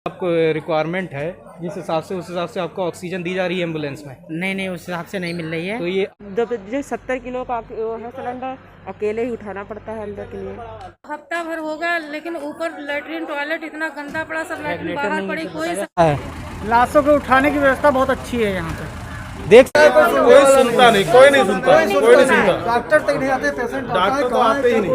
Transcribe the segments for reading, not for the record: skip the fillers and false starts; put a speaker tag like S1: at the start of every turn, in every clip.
S1: आपको रिक्वायरमेंट है जिस हिसाब से उस हिसाब से आपको ऑक्सीजन दी जा रही है एम्बुलेंस में?
S2: नहीं, उस हिसाब से नहीं मिल रही है।
S1: तो ये
S2: जो 70 किलो का वो है सिलेंडर, अकेले ही उठाना पड़ता है अंदर के लिए।
S3: हफ्ता भर होगा, लेकिन ऊपर लैट्रिन टॉयलेट इतना गंदा पड़ा, सब लैट्रिन बाहर पड़ी।
S4: लाशों को उठाने की व्यवस्था बहुत अच्छी है यहाँ पे।
S1: देख
S5: कोई सुनता नहीं, कोई नहीं सुनता।
S4: डॉक्टर तक नहीं आते, पेशेंट
S5: डॉक्टर तो आते ही नहीं।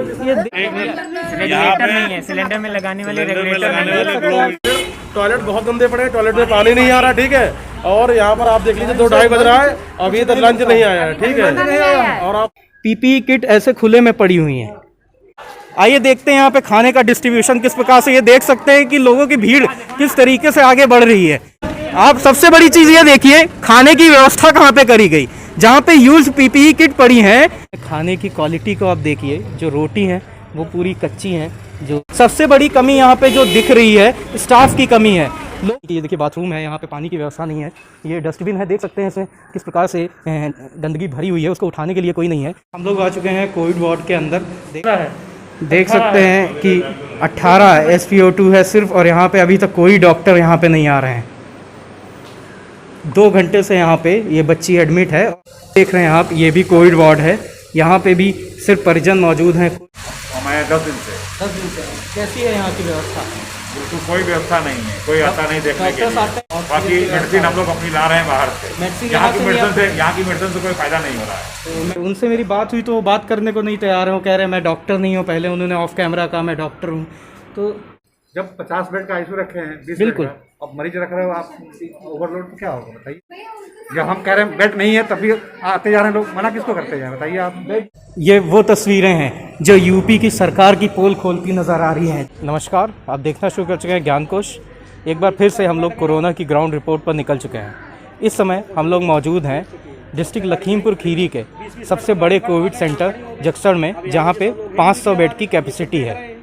S2: रेगुलेटर नहीं है, सिलेंडर में लगाने वाले रेगुलेटर नहीं है।
S5: टॉयलेट बहुत गंदे पड़े हैं, टॉयलेट में पानी नहीं आ रहा, ठीक है। और यहाँ पर आप देख लीजिए 2-2:30 बज रहा है, अभी तक लंच नहीं आया है, ठीक है। और आप
S1: पीपीई किट ऐसे खुले में पड़ी हुई हैं। आइए देखते हैं यहाँ पे खाने का डिस्ट्रीब्यूशन किस प्रकार से। ये देख सकते हैं कि लोगों की भीड़ किस तरीके से आगे बढ़ रही है। आप सबसे बड़ी चीज ये देखिए, खाने की व्यवस्था कहाँ पे करी गई। जहाँ पे यूज पीपीई किट पड़ी है, खाने की क्वालिटी को आप देखिए। जो रोटी है वो पूरी कच्ची है। जो सबसे बड़ी कमी यहाँ पे जो दिख रही है, स्टाफ की कमी है। लोग ये देखिए बाथरूम है, यहाँ पे पानी की व्यवस्था नहीं है। ये डस्टबिन है, देख सकते हैं इसमें किस प्रकार से गंदगी भरी हुई है, उसको उठाने के लिए कोई नहीं है। हम लोग आ चुके हैं कोविड वार्ड के अंदर। देख सकते हैं कि 18 SpO2 है सिर्फ, और यहाँ पे अभी तक कोई डॉक्टर यहाँ पे नहीं आ रहे हैं। 2 घंटे से यहाँ पे ये बच्ची एडमिट है। देख रहे हैं आप, ये भी कोविड वार्ड है। यहाँ पे भी सिर्फ परिजन मौजूद हैं।
S6: हमारे 10 दिन से
S1: कैसी है यहाँ की व्यवस्था?
S6: बिल्कुल कोई व्यवस्था नहीं है, कोई आता नहीं देखने के लिए। बाकी मेडिसिन हम लोग अपनी ला रहे हैं बाहर से। यहाँ की मेडिसिन से कोई फायदा नहीं हो रहा है।
S1: तो उनसे मेरी बात हुई तो वो बात करने को नहीं तैयार है। वो कह रहे हैं मैं डॉक्टर नहीं हूँ। पहले उन्होंने ऑफ कैमरा कहा मैं डॉक्टर हूँ। तो
S5: जब 50 बेड का आईसीयू रखे हैं, 20
S1: बिल्कुल,
S5: बेड का, अब मरीज रख रहे हो आप, ओवरलोड तो क्या होगा बताइए। जब हम कह रहे हैं बेड नहीं है तब भी आते जा रहे हैं लोग, मना किसको करते हैं बताइए आप।
S1: ये वो तस्वीरें हैं जो यूपी की सरकार की पोल खोलती नज़र आ रही हैं। नमस्कार, आप देखना शुरू कर चुके हैं ज्ञानकोश। एक बार फिर से हम लोग कोरोना की ग्राउंड रिपोर्ट पर निकल चुके हैं। इस समय हम लोग मौजूद हैं डिस्ट्रिक्ट लखीमपुर खीरी के सबसे बड़े कोविड सेंटर जक्सड़ में, जहाँ पे 500 बेड की कैपेसिटी है।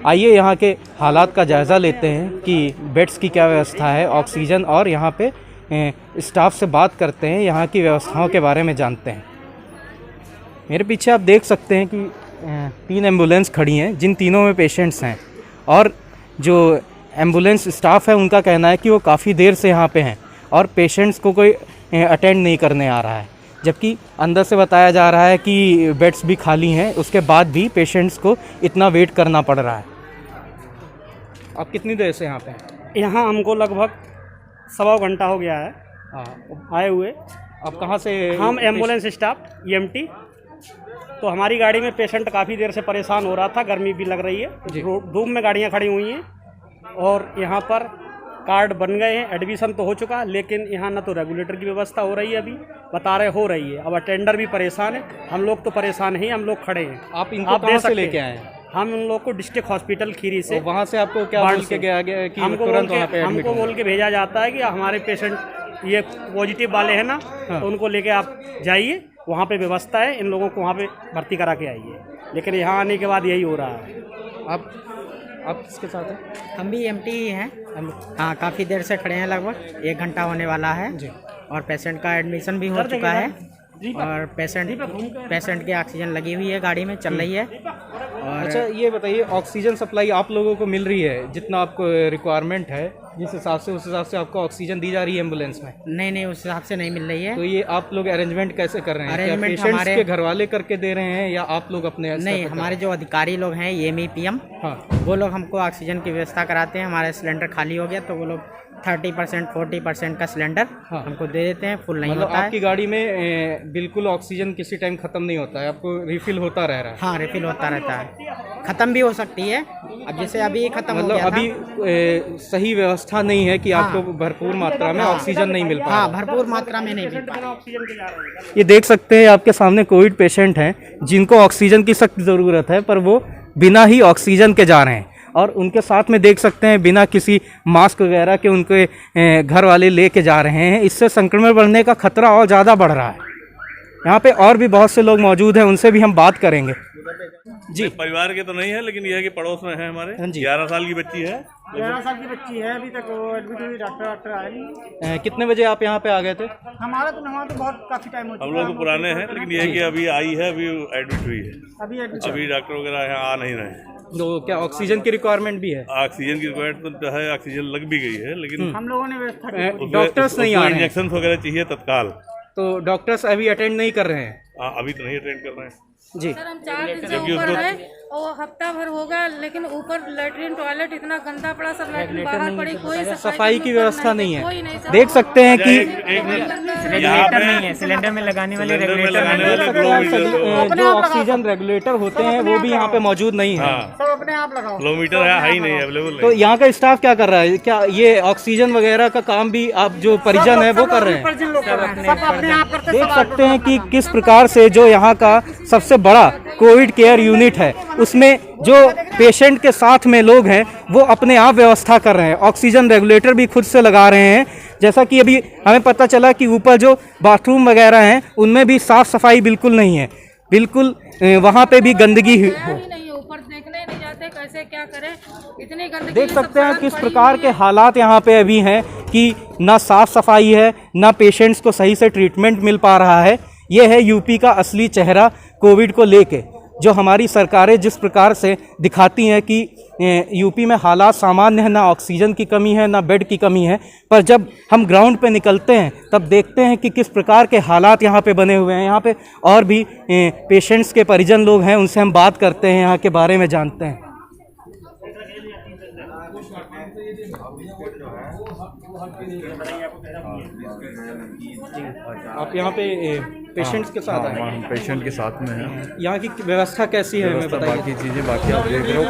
S1: आइए यहाँ के हालात का जायज़ा लेते हैं कि बेड्स की क्या व्यवस्था है, ऑक्सीजन, और यहाँ पे स्टाफ से बात करते हैं, यहाँ की व्यवस्थाओं के बारे में जानते हैं। मेरे पीछे आप देख सकते हैं कि 3 एम्बुलेंस खड़ी हैं, जिन तीनों में पेशेंट्स हैं। और जो एम्बुलेंस स्टाफ है उनका कहना है कि वो काफ़ी देर से यहाँ पे हैं और पेशेंट्स को कोई अटेंड नहीं करने आ रहा है। जबकि अंदर से बताया जा रहा है कि बेड्स भी खाली हैं, उसके बाद भी पेशेंट्स को इतना वेट करना पड़ रहा है। आप कितनी देर से यहाँ पे हैं?
S4: यहाँ हमको लगभग 1.25 घंटा हो गया है
S1: हाँ,
S4: आए हुए।
S1: आप कहाँ से?
S4: हम एम्बुलेंस स्टाफ EMT। तो हमारी गाड़ी में पेशेंट काफ़ी देर से परेशान हो रहा था, गर्मी भी लग रही है। धूप में गाड़ियाँ खड़ी हुई हैं और यहाँ पर कार्ड बन गए हैं, एडमिशन तो हो चुका, लेकिन यहाँ ना तो रेगुलेटर की व्यवस्था हो रही है, अभी बता रहे हो रही है। अब अटेंडर भी परेशान है, हम लोग तो परेशान ही, हम लोग खड़े हैं।
S1: आप इनको कहाँ से लेके आए हैं?
S4: हम उन लोग को डिस्ट्रिक्ट हॉस्पिटल खीरी से।
S1: वहाँ से आपको क्या बोल के गया गया कि
S4: हमको बोल के भेजा जाता है कि हमारे पेशेंट ये पॉजिटिव वाले हैं ना, तो उनको लेके आप जाइए, वहाँ पे व्यवस्था है, इन लोगों को वहाँ पे भर्ती करा के आइए। लेकिन यहाँ आने के बाद यही हो रहा है।
S1: आप किसके साथ हैं?
S2: हम भी EMT ही हैं। हाँ, काफ़ी देर से खड़े हैं, लगभग 1 घंटा होने वाला है। और पेशेंट का एडमिशन भी हो चुका है और पेशेंट की ऑक्सीजन लगी हुई है, गाड़ी में चल रही है। और
S1: अच्छा, ये बताइए, ऑक्सीजन सप्लाई आप लोगों को मिल रही है जितना आपको रिक्वायरमेंट है, जिस हिसाब से उस हिसाब से आपको ऑक्सीजन दी जा रही है एम्बुलेंस में?
S2: नहीं, उस हिसाब से नहीं मिल रही है।
S1: तो ये आप लोग अरेंजमेंट कैसे कर रहे हैं?
S2: अरेंजमेंट
S1: पेशेंट्स
S2: हमारे
S1: के घर वाले करके दे रहे हैं या आप लोग अपने?
S2: नहीं, हमारे जो अधिकारी लोग हैं EME PM,
S1: हाँ,
S2: वो लोग हमको ऑक्सीजन की व्यवस्था कराते हैं। हमारा सिलेंडर खाली हो गया तो वो लोग 30% 40% का सिलेंडर हमको दे देते हैं, फुल नहीं
S1: मतलब
S2: होता है।
S1: आपकी गाड़ी में बिल्कुल ऑक्सीजन किसी टाइम खत्म नहीं होता है, आपको रिफिल होता रह रहा है?
S2: हाँ, रिफिल होता रहता है, खत्म भी हो सकती है। अब जैसे अभी खत्म हो गया
S1: अभी सही व्यवस्था नहीं है कि आपको भरपूर मात्रा में ऑक्सीजन नहीं मिल पा रहा।
S2: हाँ, भरपूर मात्रा में नहीं मिल पा रहा।
S1: ये देख सकते हैं आपके सामने कोविड पेशेंट हैं जिनको ऑक्सीजन की सख्त ज़रूरत है, पर वो बिना ही ऑक्सीजन के जा रहे हैं। और उनके साथ में देख सकते हैं बिना किसी मास्क वगैरह के उनके घर वाले लेके जा रहे हैं। इससे संक्रमण बढ़ने का खतरा और ज़्यादा बढ़ रहा है। यहाँ पे और भी बहुत से लोग मौजूद हैं, उनसे भी हम बात करेंगे।
S7: जी, परिवार के तो नहीं है, लेकिन यह है कि पड़ोस में है हमारे। 11 साल की बच्ची है।
S4: 11 साल की बच्ची है, अभी तक वो एडमिट हुई, डॉक्टर आए नहीं।
S1: कितने बजे आप यहाँ पे आ गए थे?
S4: हमारा तो बहुत काफ़ी टाइम हो चुका है।
S7: हम लोग तो पुराने हैं, लेकिन यह है कि अभी आई है, अभी एडमिट हुई है।
S4: अभी
S7: डॉक्टर वगैरह यहाँ आ नहीं रहे हैं।
S1: तो क्या ऑक्सीजन की रिक्वायरमेंट भी है?
S7: ऑक्सीजन की रिक्वायरमेंट तो है, ऑक्सीजन लग भी गई है, लेकिन
S2: हम लोगों ने व्यवस्था
S1: डॉक्टर्स नहीं आ रहे हैं,
S7: इंजेक्शन वगैरह चाहिए तत्काल।
S1: तो डॉक्टर्स अभी अटेंड नहीं कर रहे हैं।
S7: अभी तो नहीं अटेंड कर रहे हैं
S1: जी।
S3: सर हम 4 दिन से ऊपर है और हफ्ता भर होगा, लेकिन ऊपर लेटरिन टॉयलेट इतना गंदा पड़ा, सब लेटरिन बाहर पड़ी, कोई
S1: सफाई की व्यवस्था नहीं
S3: कोई
S1: है।
S3: नहीं।
S1: देख सकते हैं कि
S2: रेगुलेटर नहीं है, सिलेंडर में लगाने वाले रेगुलेटर
S1: जो ऑक्सीजन रेगुलेटर होते हैं वो भी यहाँ पे मौजूद नहीं है।
S2: सब अपने आप लगाओ।
S7: किलोमीटर है ही नहीं, अवेलेबल
S1: तो यहाँ का स्टाफ क्या कर रहा है? क्या ये ऑक्सीजन वगैरह का काम भी आप जो परिजन है वो कर रहे हैं?
S2: सब अपने आप करते।
S1: देख सकते हैं कि किस प्रकार से जो यहाँ का सबसे बड़ा कोविड केयर यूनिट है उसमें जो पेशेंट के साथ में लोग हैं वो अपने आप व्यवस्था कर रहे हैं। ऑक्सीजन रेगुलेटर भी खुद से लगा रहे हैं। जैसा कि अभी हमें पता चला कि ऊपर जो बाथरूम वगैरह हैं उनमें भी साफ सफाई बिल्कुल नहीं है, बिल्कुल वहाँ पे भी गंदगी
S3: नहीं है, ऊपर देखने नहीं जाते, कैसे क्या करें, इतनी गंदगी।
S1: देख सकते हैं किस प्रकार के हालात यहाँ पे अभी हैं कि ना साफ सफाई है, ना पेशेंट्स को सही से ट्रीटमेंट मिल पा रहा है। ये है यूपी का असली चेहरा कोविड को लेके, जो हमारी सरकारें जिस प्रकार से दिखाती हैं कि यूपी में हालात सामान्य है, ना ऑक्सीजन की कमी है, ना बेड की कमी है, पर जब हम ग्राउंड पे निकलते हैं तब देखते हैं कि किस प्रकार के हालात यहाँ पे बने हुए हैं। यहाँ पे और भी पेशेंट्स के परिजन लोग हैं, उनसे हम बात करते हैं, यहाँ के बारे में जानते हैं। आप यहाँ पे पेशेंट्स के साथ आए?
S8: हम पेशेंट के साथ में हैं।
S1: यहाँ की व्यवस्था कैसी है हमें बताइए।
S8: बाकी चीज़ें बाकी आप देख रहे हो,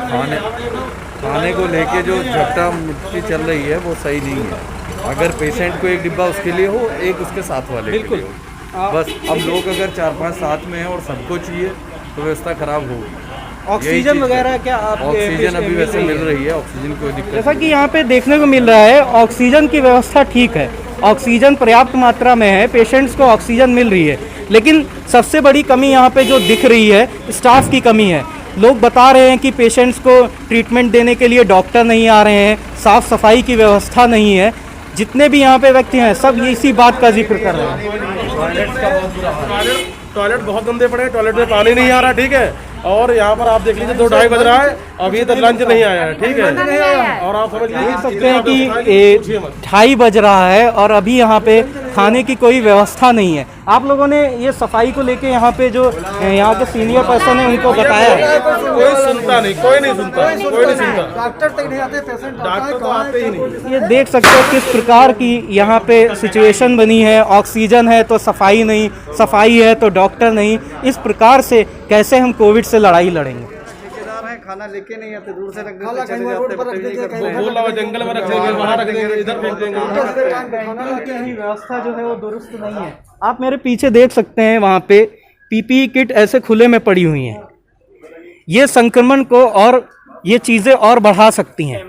S8: खाने को लेके जो झपटा मुट्ठी चल रही है वो सही नहीं है। अगर पेशेंट को एक डिब्बा उसके लिए हो, एक उसके साथ वाले
S1: बिल्कुल
S8: के लिए हो। बस अब लोग अगर 4-5 साथ में हैं और सबको चाहिए तो व्यवस्था खराब होगी।
S1: ऑक्सीजन वगैरह क्या आप?
S8: ऑक्सीजन अभी वैसे मिल रही है, ऑक्सीजन कोई दिक्कत।
S1: जैसा कि यहाँ पे देखने को मिल रहा है ऑक्सीजन की व्यवस्था ठीक है, ऑक्सीजन पर्याप्त मात्रा में है, पेशेंट्स को ऑक्सीजन मिल रही है, लेकिन सबसे बड़ी कमी यहाँ पे जो दिख रही है स्टाफ की कमी है। लोग बता रहे हैं कि पेशेंट्स को ट्रीटमेंट देने के लिए डॉक्टर नहीं आ रहे हैं, साफ सफाई की व्यवस्था नहीं है। जितने भी यहाँ पे व्यक्ति हैं सब इसी बात का जिक्र कर रहे हैं।
S5: टॉयलेट बहुत गंदे पड़े हैं, टॉयलेट में पानी नहीं आ रहा, ठीक है। और यहाँ पर आप देख लीजिए 2-2:30 बज रहा है, अभी तक लंच नहीं आया है, ठीक है। और आप समझ
S1: देख सकते हैं कि 2:30 बज रहा है और अभी यहाँ पे खाने की कोई व्यवस्था नहीं है। आप लोगों ने ये सफाई को लेके यहाँ पे जो यहाँ के सीनियर पर्सन है उनको बताया है?
S5: कोई सुनता नहीं, कोई नहीं सुनता, कोई नहीं सुनता। डॉक्टर तक नहीं आते, पेशेंट डॉक्टर तो आते ही नहीं।
S1: ये देख सकते हैं किस प्रकार की यहाँ पे सिचुएशन बनी है। ऑक्सीजन है तो सफाई नहीं, सफाई है तो डॉक्टर नहीं। इस प्रकार से कैसे हम कोविड से लड़ाई लड़ेंगे?
S9: खाना लेके नहीं आते, दूर से रख देते, चले जाते,
S5: बोला जंगल में रख देंगे, वहाँ रख देंगे, इधर फेंक देंगे।
S1: व्यवस्था जो है वो दुरुस्त नहीं है। आप मेरे पीछे देख सकते हैं वहाँ पे पीपीई किट ऐसे खुले में पड़ी हुई हैं। ये संक्रमण को और ये चीजें और बढ़ा सकती हैं।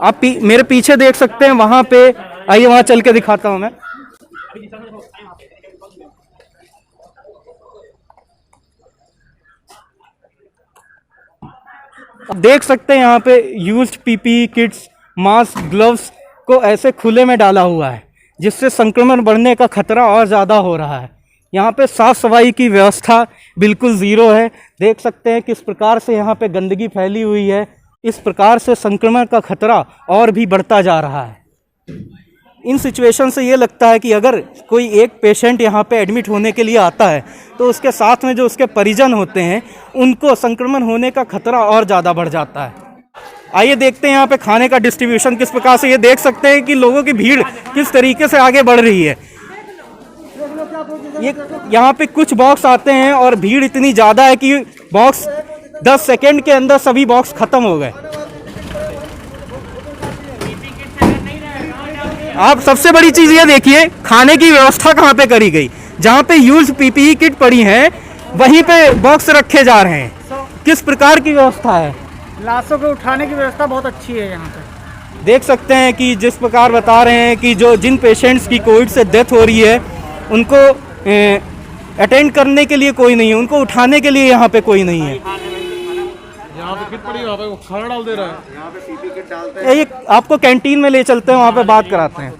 S1: आप मेरे पीछे देख सकते हैं वहाँ पे, आइए वहाँ चल के दिखाता हूँ मैं। देख सकते हैं यहाँ पे used PPE kits, mask, gloves को ऐसे खुले में डाला हुआ है, जिससे संक्रमण बढ़ने का खतरा और ज़्यादा हो रहा है। यहाँ पे साफ सफाई की व्यवस्था बिल्कुल ज़ीरो है। देख सकते हैं किस प्रकार से यहाँ पे गंदगी फैली हुई है। इस प्रकार से संक्रमण का खतरा और भी बढ़ता जा रहा है। इन सिचुएशन से ये लगता है कि अगर कोई एक पेशेंट यहाँ पे एडमिट होने के लिए आता है तो उसके साथ में जो उसके परिजन होते हैं उनको संक्रमण होने का खतरा और ज़्यादा बढ़ जाता है। आइए देखते हैं यहाँ पे खाने का डिस्ट्रीब्यूशन किस प्रकार से। ये देख सकते हैं कि लोगों की भीड़ किस तरीके से आगे बढ़ रही है। ये यहाँ पे कुछ बॉक्स आते हैं और भीड़ इतनी ज़्यादा है कि बॉक्स 10 सेकेंड के अंदर सभी बॉक्स खत्म हो गए। आप सबसे बड़ी चीज ये देखिए, खाने की व्यवस्था कहाँ पे करी गई। जहाँ पे यूज्ड पीपीई किट पड़ी है वहीं पे बॉक्स रखे जा रहे हैं। किस प्रकार की व्यवस्था है।
S2: लाशों को उठाने की व्यवस्था बहुत अच्छी है यहाँ पे।
S1: देख सकते हैं कि जिस प्रकार बता रहे हैं कि जिन पेशेंट्स की कोविड से डेथ हो रही है उनको अटेंड करने के लिए कोई नहीं है, उनको उठाने के लिए यहाँ पे कोई नहीं है।
S5: यहाँ पे किट पड़ी, वहाँ पे खाना डाल दे रहा है। यहाँ पे पीपी किट डालते
S1: हैं। एक आपको कैंटीन में ले चलते हैं, वहाँ पे बात कराते हैं।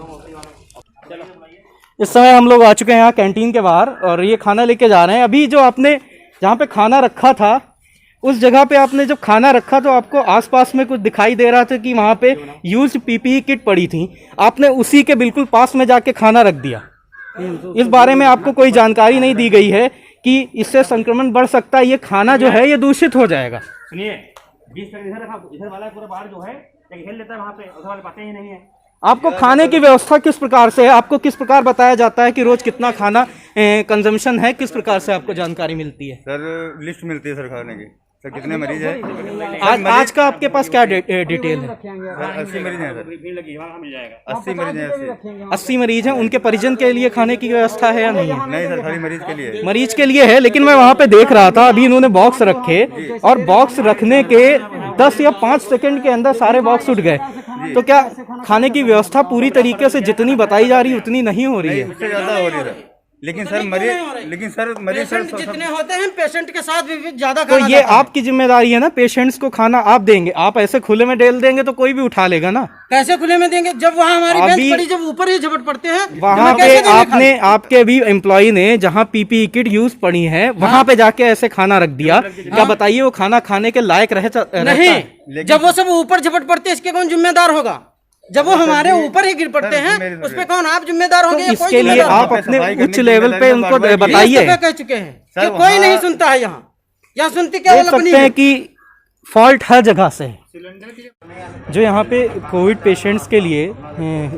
S1: इस समय हम लोग आ चुके हैं यहाँ कैंटीन के बाहर और ये खाना लेके जा रहे हैं। अभी जो आपने जहाँ पे खाना रखा था उस जगह पे आपने जब खाना रखा तो आपको आसपास में कुछ दिखाई दे रहा था कि वहाँ पे यूज पीपीई किट पड़ी थी, आपने उसी के बिल्कुल पास में जाके खाना रख दिया। इस बारे में आपको कोई जानकारी नहीं दी गई है कि इससे संक्रमण बढ़ सकता है, ये खाना जो है ये दूषित हो जाएगा।
S4: सुनिए, 20 इधर रखा, इधर वाला पूरा बाहर जो है हिल लेता है, वहाँ पे उधर वाले पाते ही नहीं है।
S1: आपको खाने की व्यवस्था किस प्रकार से है, आपको किस प्रकार बताया जाता है कि रोज कितना खाना कंजम्पशन है, किस प्रकार से आपको जानकारी मिलती है?
S9: सर लिस्ट मिलती है सर खाने की, सर कितने मरीज है।
S1: आज का आपके पास क्या डिटेल है?
S9: 80 मरीज हैं सर,
S4: भीड़ लगी वहाँ मिल जाएगा।
S9: 80 मरीज हैं।
S1: 80 मरीज हैं, उनके परिजन के लिए खाने की व्यवस्था है या नहीं है?
S9: नहीं सर, खाली मरीज के लिए।
S1: मरीज के लिए है, लेकिन मैं वहाँ पे देख रहा था अभी इन्होंने बॉक्स रखे और बॉक्स रखने के 10 या 5 सेकंड के अंदर सारे बॉक्स उठ गए। तो क्या खाने की व्यवस्था पूरी तरीके से जितनी बताई जा रही है उतनी नहीं हो रही है?
S9: उससे ज्यादा हो रही है सर, लेकिन सर मरीज
S2: जितने होते हैं पेशेंट के साथ भी ज्यादा
S1: तो ये आपकी जिम्मेदारी है ना, पेशेंट्स को खाना आप देंगे, आप ऐसे खुले में डेल देंगे तो कोई भी उठा लेगा ना।
S2: कैसे खुले में देंगे जब वहाँ हमारी बेंच पड़ी, जब ऊपर ही झपट पड़ते हैं
S1: वहाँ पे आपके भी एम्प्लॉय ने जहाँ पीपीई किट यूज पड़ी है वहाँ पे जाके ऐसे खाना रख दिया। क्या बताइए वो खाना खाने के लायक
S2: नहीं? जब वो सब ऊपर झपट पड़ते हैं इसके कौन जिम्मेदार होगा? जब वो हमारे ऊपर ही गिर पड़ते हैं उस पे कौन आप जिम्मेदार होंगे?
S1: तो इसके लिए आप अपने उच्च लेवल पे उनको बताइए।
S2: कह चुके हैं कि कोई नहीं सुनता है, यहाँ सुनती क्या
S1: देख सकते हैं कि फॉल्ट हर जगह से है। जो यहाँ पे कोविड पेशेंट्स के लिए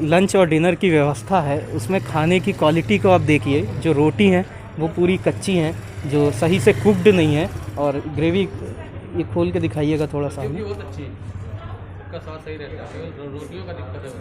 S1: लंच और डिनर की व्यवस्था है उसमें खाने की क्वालिटी को आप देखिए। जो रोटी हैं वो पूरी कच्ची हैं, जो सही से कुक्ड नहीं है, और ग्रेवी ये खोल के दिखाइएगा थोड़ा सा। बहुत अच्छी का स्वाद सही रहता है, रोटियों का दिक्कत है।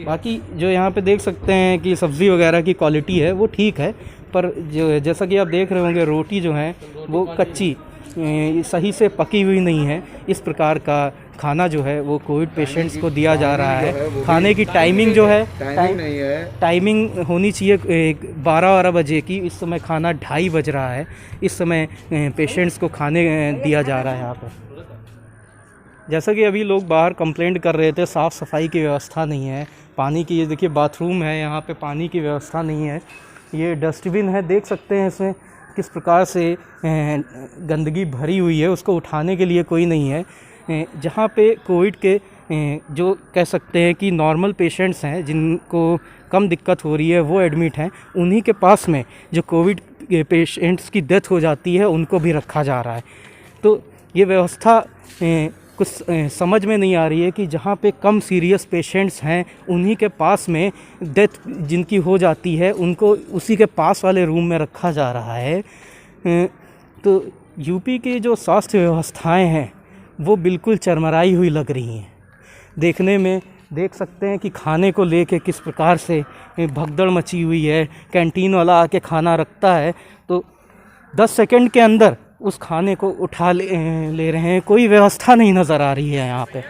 S1: बाकी जो यहाँ पे देख सकते हैं कि सब्ज़ी वगैरह की क्वालिटी है वो ठीक है, पर जो जैसा कि आप देख रहे होंगे रोटी जो है वो कच्ची सही से पकी हुई नहीं है। इस प्रकार का खाना जो है वो कोविड पेशेंट्स को दिया जा रहा है। खाने की टाइमिंग जो है टाइमिंग होनी चाहिए 12 बजे की, इस समय खाना 2:30 बज रहा है। इस समय पेशेंट्स को खाने दिया जा रहा है यहाँ पर। जैसा कि अभी लोग बाहर कंप्लेंट कर रहे थे, साफ़ सफाई की व्यवस्था नहीं है, पानी की, ये देखिए बाथरूम है, यहाँ पे पानी की व्यवस्था नहीं है। ये डस्टबिन है, देख सकते हैं इसमें किस प्रकार से गंदगी भरी हुई है, उसको उठाने के लिए कोई नहीं है। जहाँ पे कोविड के जो कह सकते हैं कि नॉर्मल पेशेंट्स हैं जिनको कम दिक्कत हो रही है वो एडमिट हैं, उन्हीं के पास में जो कोविड पेशेंट्स की डेथ हो जाती है उनको भी रखा जा रहा है। तो ये व्यवस्था कुछ समझ में नहीं आ रही है कि जहाँ पे कम सीरियस पेशेंट्स हैं उन्हीं के पास में डेथ जिनकी हो जाती है उनको उसी के पास वाले रूम में रखा जा रहा है। तो यूपी की जो स्वास्थ्य व्यवस्थाएं हैं वो बिल्कुल चरमराई हुई लग रही हैं। देखने में देख सकते हैं कि खाने को लेके किस प्रकार से भगदड़ मची हुई है। कैंटीन वाला आके खाना रखता है तो 10 सेकंड के अंदर उस खाने को उठा ले रहे हैं। कोई व्यवस्था नहीं नज़र आ रही है यहाँ पे।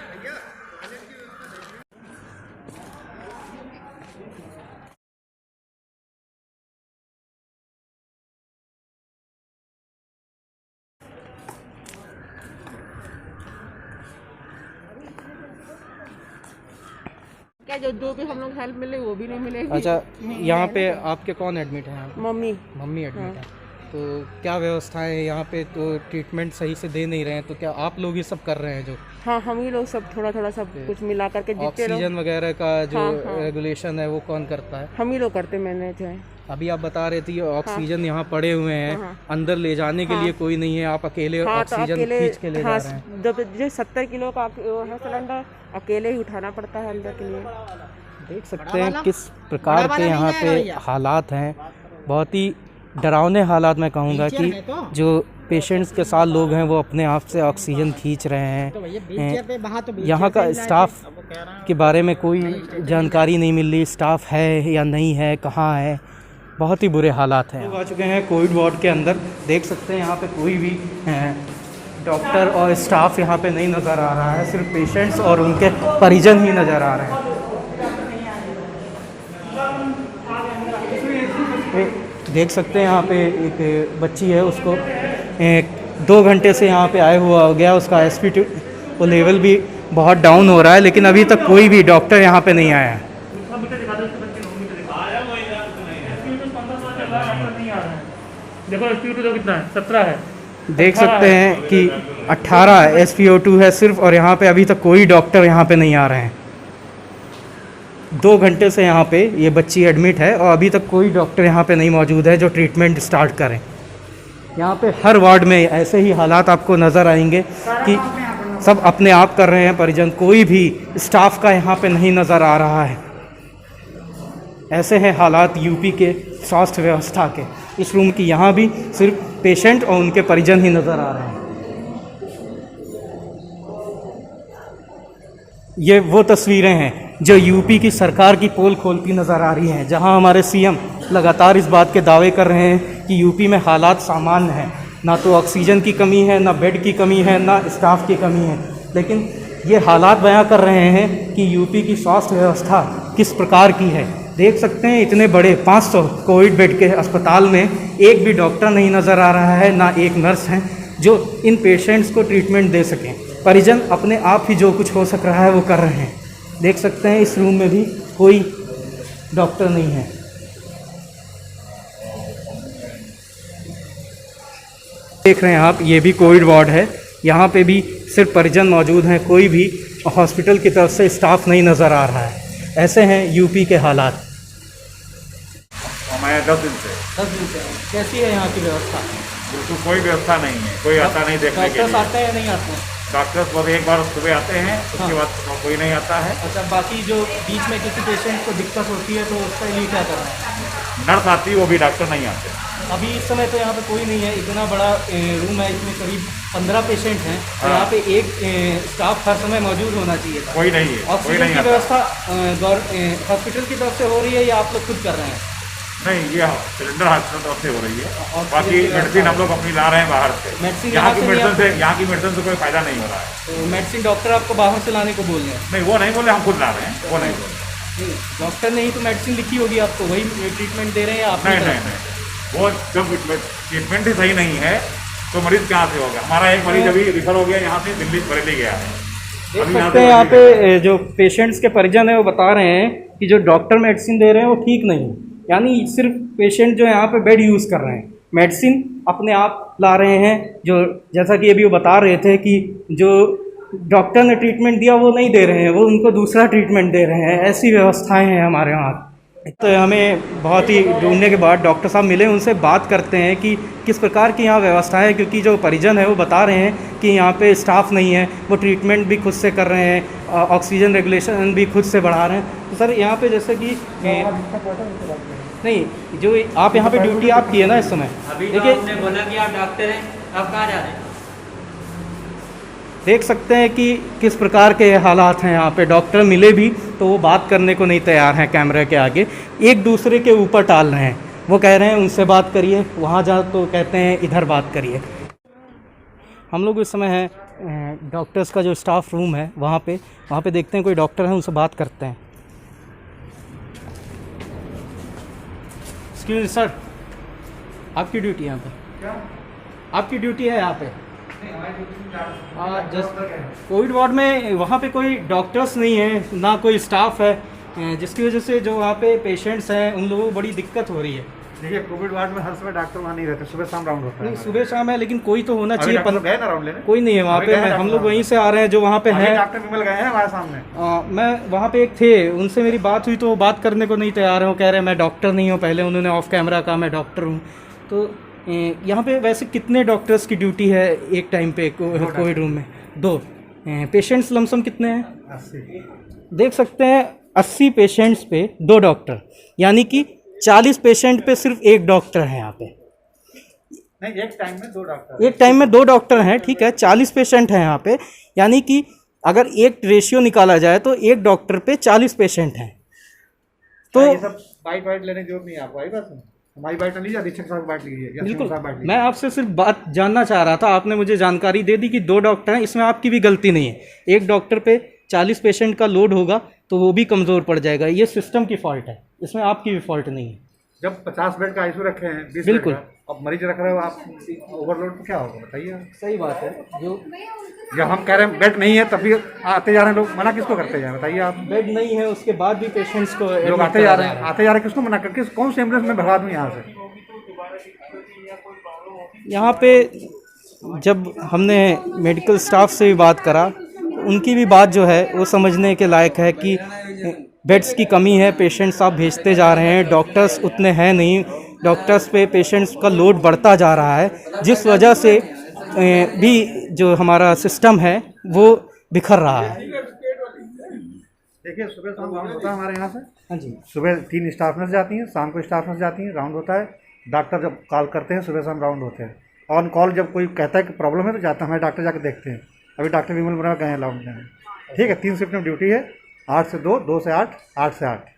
S10: क्या जो भी हम लोग हेल्प मिले वो भी नहीं मिलेगी।
S1: अच्छा, यहाँ पे आपके कौन एडमिट हैं?
S10: मम्मी
S1: एडमिट है। तो क्या व्यवस्थाएं है यहाँ पे? तो ट्रीटमेंट सही से दे नहीं रहे हैं, तो क्या आप लोग ये सब कर रहे हैं? जो
S10: हाँ, हम ही लोग सब थोड़ा सब कुछ मिला करके
S1: ऑक्सीजन वगैरह का जो रेगुलेशन है वो कौन करता है?
S10: हम ही लोग करते मैनेज है।
S1: अभी आप बता रहे थे ऑक्सीजन यहाँ पड़े हुए हैं, अंदर ले जाने के लिए कोई नहीं है, आप अकेले ऑक्सीजन खींच के ले जा रहे हैं।
S10: जब जो 70 किलो का है सिलेंडर अकेले ही उठाना पड़ता है अंदर के लिए।
S1: देख सकते हैं किस प्रकार के यहाँ पे हालात हैं। बहुत ही डरावने हालात मैं कहूँगा कि जो पेशेंट्स के साथ लोग हैं वो अपने आप से ऑक्सीजन खींच रहे हैं। यहाँ का स्टाफ के बारे में कोई जानकारी नहीं मिल रही, स्टाफ है या नहीं है, कहाँ है। बहुत ही बुरे हालात हैं। आ चुके हैं कोविड वार्ड के अंदर। देख सकते हैं यहाँ पे कोई भी डॉक्टर और स्टाफ यहाँ पे नहीं नज़र आ रहा है, सिर्फ पेशेंट्स और उनके परिजन ही नज़र आ रहे हैं। देख सकते हैं यहाँ पे एक बच्ची है, उसको 2 घंटे से यहाँ पे आए हुआ हो गया, उसका एसपी वो लेवल भी बहुत डाउन हो रहा है, लेकिन अभी तक कोई भी डॉक्टर यहाँ पे नहीं आया है।
S4: देखो SpO2 कितना है, 17 है।
S1: देख सकते हैं कि 18 SpO2 है सिर्फ, और यहाँ पे अभी तक कोई डॉक्टर यहाँ पे नहीं आ रहे हैं। 2 घंटे से यहाँ पे ये बच्ची एडमिट है और अभी तक कोई डॉक्टर यहाँ पे नहीं मौजूद है जो ट्रीटमेंट स्टार्ट करें। यहाँ पे हर वार्ड में ऐसे ही हालात आपको नज़र आएंगे कि सब अपने आप कर रहे हैं परिजन, कोई भी स्टाफ का यहाँ पे नहीं नज़र आ रहा है। ऐसे हैं हालात यूपी के स्वास्थ्य व्यवस्था के। इस रूम की यहाँ भी सिर्फ पेशेंट और उनके परिजन ही नज़र आ रहे हैं। ये वो तस्वीरें हैं जो यूपी की सरकार की पोल खोलती नज़र आ रही हैं, जहां हमारे सीएम लगातार इस बात के दावे कर रहे हैं कि यूपी में हालात सामान्य हैं, ना तो ऑक्सीजन की कमी है, ना बेड की कमी है, ना स्टाफ की कमी है। लेकिन ये हालात बयां कर रहे हैं कि यूपी की स्वास्थ्य व्यवस्था किस प्रकार की है। देख सकते हैं इतने बड़े 500 कोविड बेड के अस्पताल में एक भी डॉक्टर नहीं नज़र आ रहा है, ना एक नर्स हैं जो इन पेशेंट्स को ट्रीटमेंट दे सकें। परिजन अपने आप ही जो कुछ हो सक रहा है वो कर रहे हैं। देख सकते हैं इस रूम में भी कोई डॉक्टर नहीं है। देख रहे हैं आप, ये भी कोविड वार्ड है। यहाँ पे भी सिर्फ परिजन मौजूद हैं, कोई भी हॉस्पिटल की तरफ से स्टाफ नहीं नज़र आ रहा है। ऐसे हैं यूपी के हालात।
S6: मैं 10 दिन से
S1: कैसी है यहाँ की व्यवस्था?
S6: बिल्कुल कोई व्यवस्था नहीं है, कोई आता नहीं देखने के लिए।
S1: आते हैं या नहीं आते हैं?
S6: डॉक्टर्स बस एक बार सुबह आते हैं, उसके बाद कोई नहीं आता है।
S1: अच्छा, बाकी जो बीच में किसी पेशेंट को दिक्कत होती है तो उसके लिए क्या करना है?
S6: नर्स आती है, वो भी डॉक्टर नहीं आते।
S1: अभी इस समय तो यहाँ पे कोई नहीं है। इतना बड़ा रूम है, इसमें करीब 15 पेशेंट हैं, तो यहाँ पे एक स्टाफ हर समय मौजूद होना चाहिए था।
S6: कोई नहीं है, कोई
S1: ऑक्सीजन
S6: नहीं
S1: की
S6: आता।
S1: व्यवस्था हॉस्पिटल की तरफ से हो रही है या आप लोग खुद कर रहे हैं?
S6: नहीं, ये सिलेंडर हॉस्पिटल तरफ से हो रही है। बाकी मेडिसिन हम लोग अपनी ला रहे हैं बाहर से।
S1: मेडिसिन
S6: यहाँ की मेडिसिन से कोई फायदा नहीं हो रहा है।
S1: तो मेडिसिन डॉक्टर आपको बाहर से लाने को बोल रहे हैं?
S6: नहीं, वो नहीं बोले, हम खुद ला रहे हैं, वो नहीं बोले।
S1: डॉक्टर ने ही तो मेडिसिन लिखी होगी आपको, वही ट्रीटमेंट दे रहे हैं आप?
S6: नहीं, वो जब ट्रीटमेंट ही सही नहीं है तो मरीज कहाँ से होगा? हमारा एक मरीज अभी रिफर हो गया यहाँ से, दिल्ली बरेली गया है।
S1: देख सकते हैं यहाँ पे जो पेशेंट्स के परिजन है वो बता रहे हैं कि जो डॉक्टर मेडिसिन दे रहे हैं वो ठीक नहीं, यानी सिर्फ पेशेंट जो यहाँ पे बेड यूज़ कर रहे हैं, मेडिसिन अपने आप ला रहे हैं। जो जैसा कि अभी वो बता रहे थे कि जो डॉक्टर ने ट्रीटमेंट दिया वो नहीं दे रहे हैं, वो उनको दूसरा ट्रीटमेंट दे रहे हैं। ऐसी व्यवस्थाएं हैं हमारे वहाँ। तो हमें बहुत ही ढूंढने के बाद डॉक्टर साहब मिले, उनसे बात करते हैं कि किस प्रकार की यहाँ व्यवस्था है, क्योंकि जो परिजन है वो बता रहे हैं कि यहाँ पे स्टाफ नहीं है, वो ट्रीटमेंट भी खुद से कर रहे हैं, ऑक्सीजन रेगुलेशन भी खुद से बढ़ा रहे हैं। तो सर यहाँ पे जैसे कि नहीं, जो आप यहाँ पे ड्यूटी आप की है ना इस समय, देखिए
S2: बोला कि आप डॉक्टर हैं, आप कहाँ जा रहे हैं?
S1: देख सकते हैं कि किस प्रकार के हालात हैं यहाँ पे। डॉक्टर मिले भी तो वो बात करने को नहीं तैयार हैं, कैमरे के आगे एक दूसरे के ऊपर टाल रहे हैं। वो कह रहे हैं उनसे बात करिए, वहाँ जा तो कहते हैं इधर बात करिए। हम लोग इस समय हैं डॉक्टर्स का जो स्टाफ रूम है वहाँ पे देखते हैं कोई डॉक्टर है, उनसे बात करते हैं। एक्सक्यूज सर, आपकी ड्यूटी यहाँ पे? आपकी ड्यूटी है यहाँ पे? जस्ट कोविड वार्ड में वहाँ पे कोई डॉक्टर्स नहीं है, ना कोई स्टाफ है, जिसकी वजह से जो वहाँ पे पेशेंट्स हैं उन लोगों को बड़ी दिक्कत हो रही है।
S9: देखिए, कोविड वार्ड में हर समय डॉक्टर वहाँ नहीं रहते, सुबह शाम राउंड होता है।
S1: नहीं, सुबह शाम है लेकिन कोई तो होना चाहिए।
S9: गए ना राउंड लेने?
S1: कोई नहीं है वहाँ पे। हम लोग वहीं से आ रहे हैं जो वहाँ पे है।
S9: डॉक्टर विमल गए हैं हमारे सामने।
S1: मैं वहाँ पे एक थे, उनसे मेरी बात हुई तो वो बात करने को नहीं तैयार है। वो कह रहे हैं मैं डॉक्टर नहीं हूँ, पहले उन्होंने ऑफ कैमरा कहा मैं डॉक्टर हूँ। तो यहाँ पे वैसे कितने डॉक्टर्स की ड्यूटी है एक टाइम पे कोविड रूम में? 2। पेशेंट्स लमसम कितने हैं?
S9: 80।
S1: देख सकते हैं 80 पेशेंट्स पे 2 डॉक्टर, यानी कि 40 पेशेंट पे सिर्फ 1 डॉक्टर है यहाँ पे।
S9: नहीं, एक टाइम में 2 डॉक्टर।
S1: एक टाइम में 2 डॉक्टर हैं, ठीक है। 40 पेशेंट हैं यहाँ पे, यानी कि अगर एक रेशियो निकाला जाए तो 1 डॉक्टर पे 40 पेशेंट हैं। तो
S9: ये सब बाइट लेने की जरूरत नहीं है आपको, आई बात नहीं। हमारी बाइट लीजिए, अधीक्षक साहब बाइट लीजिए।
S1: बिल्कुल, मैं आपसे सिर्फ बात जानना चाह रहा था, आपने मुझे जानकारी दे दी कि 2 डॉक्टर हैं, इसमें आपकी भी गलती नहीं है। 1 डॉक्टर पे 40 पेशेंट का लोड होगा तो वो भी कमज़ोर पड़ जाएगा। ये सिस्टम की फॉल्ट है, इसमें आपकी भी फॉल्ट नहीं है।
S9: जब 50 बेड का आईसीयू रखे हैं, 20
S1: बिल्कुल,
S9: अब मरीज रख रहे हो आप, ओवरलोड तो क्या होगा बताइए?
S1: सही बात है।
S9: जब हम कह रहे हैं बेड नहीं है तभी आते जा रहे हैं लोग, मना किसको करते हैं बताइए आप?
S1: बेड नहीं है उसके बाद भी पेशेंट्स को
S9: लोग आते जा रहे हैं, किसको मना कर, कौन से एम्बुलेंस में भगा दूँ यहाँ से?
S1: यहाँ पे जब हमने मेडिकल स्टाफ से भी बात करा, उनकी भी बात जो है वो समझने के लायक है कि बेड्स की कमी है, पेशेंट्स आप भेजते जा रहे हैं, डॉक्टर्स उतने हैं नहीं, डॉक्टर्स पे पेशेंट्स का लोड बढ़ता जा रहा है, जिस वजह से भी जो हमारा सिस्टम है वो बिखर रहा है।
S9: देखिए सुबह शाम राउंड होता है हमारे यहाँ से।
S1: हाँ जी।
S9: सुबह 3 स्टाफ नर्स जाती हैं, शाम को स्टाफ नर्स जाती हैं, राउंड होता है। डॉक्टर जब कॉल करते हैं सुबह शाम राउंड होते हैं। ऑन कॉल जब कोई कहता है कि प्रॉब्लम है तो जाता है, हमारे डॉक्टर जाकर देखते हैं। अभी डॉक्टर विमल मुरा गए हैं राउंड में, ठीक है। 3 शिफ्ट में ड्यूटी है, 8 से 2, 2 से 8, 8 से 8।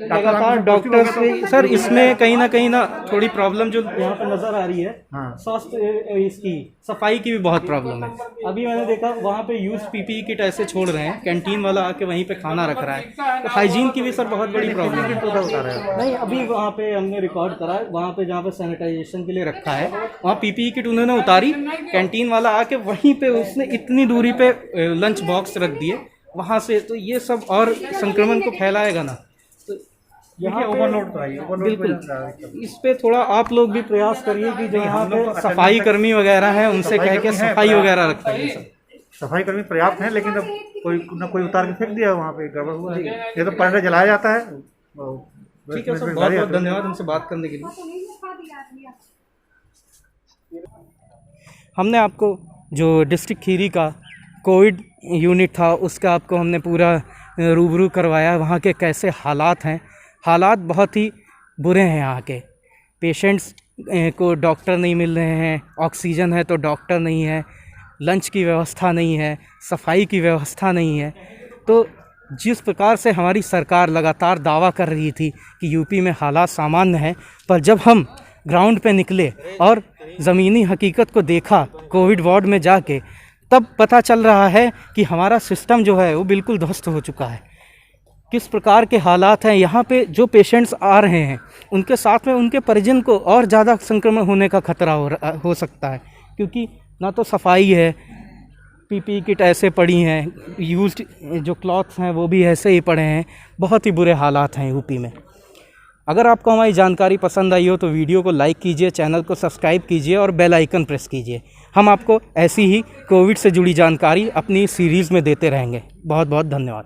S1: लगातार डॉक्टर्स सर इसमें कहीं ना थोड़ी प्रॉब्लम जो यहाँ पर नज़र आ रही है, स्वास्थ्य इसकी सफाई की भी बहुत प्रॉब्लम है। अभी मैंने देखा वहाँ पे यूज पीपीई किट ऐसे छोड़ रहे हैं, कैंटीन वाला आके वहीं पे खाना रख रहा है, तो हाइजीन की भी सर बहुत बड़ी प्रॉब्लम है। नहीं, अभी वहाँ पे हमने रिकॉर्ड करा है, वहाँ पे जहाँ पे सैनिटाइजेशन के लिए रखा है वहाँ पीपीई किट उन्होंने उतारी, कैंटीन वाला आके वहीं पे उसने इतनी दूरी पे लंच बॉक्स रख दिए वहाँ से, तो ये सब और संक्रमण को फैलाएगा ना। तो यहाँ
S9: ओवरलोड तो है,
S1: बिल्कुल इस पे थोड़ा आप लोग भी प्रयास करिए कि जो यहाँ पे सफाई कर्मी वगैरह हैं उनसे कह के सफाई वगैरह रखें।
S9: सफाई कर्मी पर्याप्त हैं, लेकिन अब कोई न कोई उतार के फेंक दिया वहाँ पे, गड़बड़ हुआ है। ये तो पर डे जलाया जाता है।
S1: ठीक है सर, बहुत बहुत धन्यवाद हमसे बात करने के लिए। हमने आपको जो डिस्ट्रिक्ट खीरी का कोविड यूनिट था उसका आपको हमने पूरा रूबरू करवाया, वहाँ के कैसे हालात हैं। हालात बहुत ही बुरे हैं यहाँ के। पेशेंट्स को डॉक्टर नहीं मिल रहे हैं, ऑक्सीजन है तो डॉक्टर नहीं है, लंच की व्यवस्था नहीं है, सफाई की व्यवस्था नहीं है। तो जिस प्रकार से हमारी सरकार लगातार दावा कर रही थी कि यूपी में हालात सामान्य हैं, पर जब हम ग्राउंड पे निकले और ज़मीनी हकीकत को देखा कोविड वार्ड में जाके, तब पता चल रहा है कि हमारा सिस्टम जो है वो बिल्कुल ध्वस्त हो चुका है। किस प्रकार के हालात हैं यहाँ पे, जो पेशेंट्स आ रहे हैं उनके साथ में उनके परिजन को और ज़्यादा संक्रमण होने का खतरा हो सकता है, क्योंकि ना तो सफाई है, पीपीई किट ऐसे पड़ी हैं, यूज्ड जो क्लॉथ्स हैं वो भी ऐसे ही पड़े हैं। बहुत ही बुरे हालात हैं यूपी में। अगर आपको हमारी जानकारी पसंद आई हो तो वीडियो को लाइक कीजिए, चैनल को सब्सक्राइब कीजिए और बेल आइकन प्रेस कीजिए। हम आपको ऐसी ही कोविड से जुड़ी जानकारी अपनी सीरीज़ में देते रहेंगे। बहुत बहुत धन्यवाद।